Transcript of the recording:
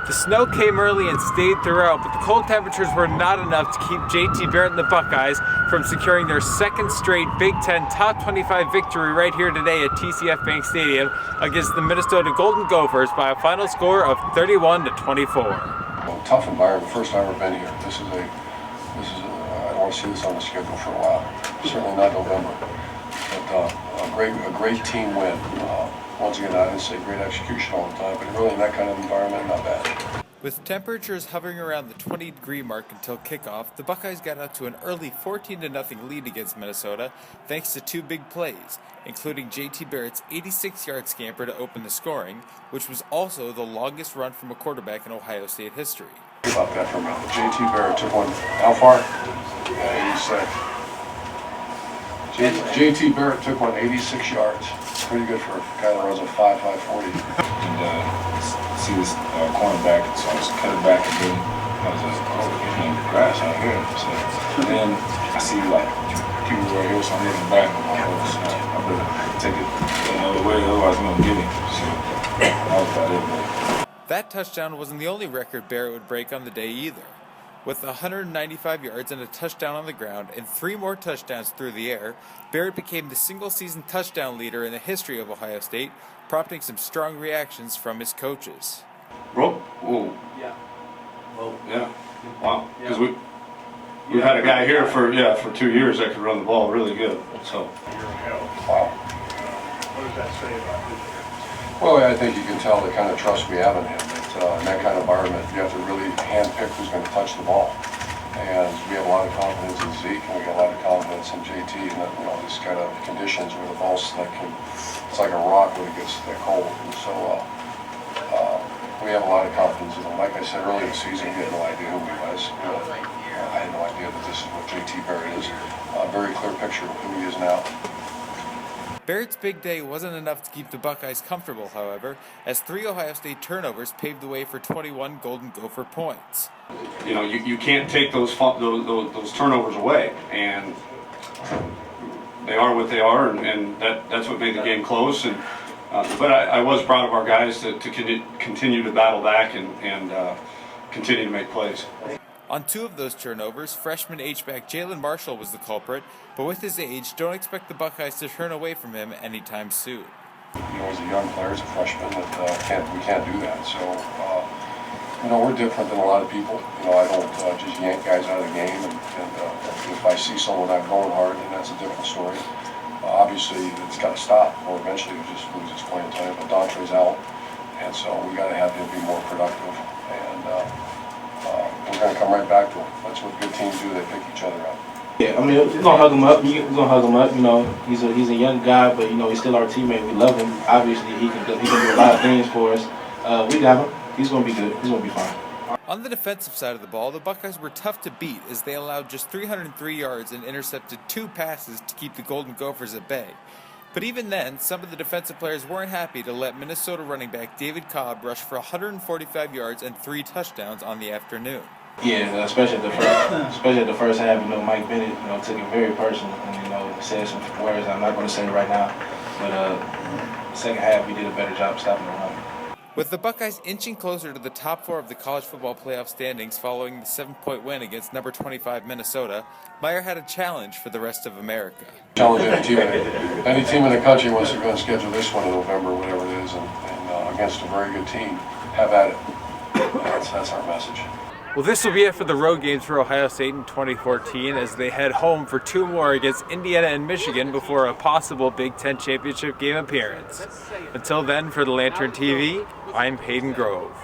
The snow came early and stayed throughout, but the cold temperatures were not enough to keep JT Barrett and the Buckeyes from securing their second straight Big Ten Top 25 victory right here today at TCF Bank Stadium against the Minnesota Golden Gophers by a final score of 31-24. Well, tough environment. First time I've ever been here. I don't want to see this on the schedule for a while. Certainly not November. But a great team win. Once again, I didn't say great execution all the time, but really in that kind of environment, not bad. With temperatures hovering around the 20-degree mark until kickoff, the Buckeyes got out to an early 14-0 lead against Minnesota thanks to two big plays, including JT Barrett's 86-yard scamper to open the scoring, which was also the longest run from a quarterback in Ohio State history. Think about that for a minute. JT Barrett took one, how far? 86. JT Barrett took one 86 yards. Pretty good for a guy that runs a 5.40. And see this cornerback, so I was cutting back and then I was like, oh, grass out here. So then I see like people right here, so I'm looking back and I'm like, oh, I better take it another way, otherwise I'm gonna get him. So that was about it. That touchdown wasn't the only record Barrett would break on the day either. With 195 yards and a touchdown on the ground and 3 more touchdowns through the air, Barrett became the single-season touchdown leader in the history of Ohio State, prompting some strong reactions from his coaches. Bro, whoa. Yeah. Well, Yeah. Wow. Because we've had a guy here for 2 years that could run the ball really good. So. Wow. What does that say about his? Well, I think you can tell the kind of trust we have in him. That in that kind of environment, you have to really handpick who's going to touch the ball. And we have a lot of confidence in Zeke, and we got a lot of confidence in JT, and these kind of conditions where the ball's it's like a rock when it gets that cold. And so we have a lot of confidence in him. Like I said earlier in the season, we had no idea who he was. I had no idea that this is what JT Barrett is. A very clear picture of who he is now. Barrett's big day wasn't enough to keep the Buckeyes comfortable, however, as 3 Ohio State turnovers paved the way for 21 Golden Gopher points. You can't take those turnovers away, and they are what they are, and that's what made the game close. And but I was proud of our guys to continue to battle back and continue to make plays. On 2 of those turnovers, freshman H-back Jalen Marshall was the culprit, but with his age, don't expect the Buckeyes to turn away from him anytime soon. As a young player, as a freshman, we can't do that. So, we're different than a lot of people. I don't just yank guys out of the game, and if I see someone not going hard, then that's a different story. Obviously, it's got to stop, or eventually we just lose its playing time. But Dontre's out, and so we got to have him be more productive. And we're going to come right back to him. That's what good teams do. They pick each other up. Yeah, I mean, we're gonna hug him up. We're gonna hug him up. He's a young guy, but he's still our teammate. We love him. Obviously, he can do a lot of things for us. We got him. He's gonna be good. He's gonna be fine. On the defensive side of the ball, the Buckeyes were tough to beat as they allowed just 303 yards and intercepted 2 passes to keep the Golden Gophers at bay. But even then, some of the defensive players weren't happy to let Minnesota running back David Cobb rush for 145 yards and 3 touchdowns on the afternoon. Yeah, especially at the first half. Mike Bennett, took it very personal and said some words I'm not going to say right now. But second half, we did a better job stopping the run. With the Buckeyes inching closer to the top 4 of the college football playoff standings following the 7-point win against number 25 Minnesota, Meyer had a challenge for the rest of America. Challenge any team in the country wants to go and schedule this one in November, whatever it is, and against a very good team, have at it. That's our message. Well, this will be it for the road games for Ohio State in 2014 as they head home for 2 more against Indiana and Michigan before a possible Big Ten championship game appearance. Until then, for the Lantern TV, I'm Hayden Grove.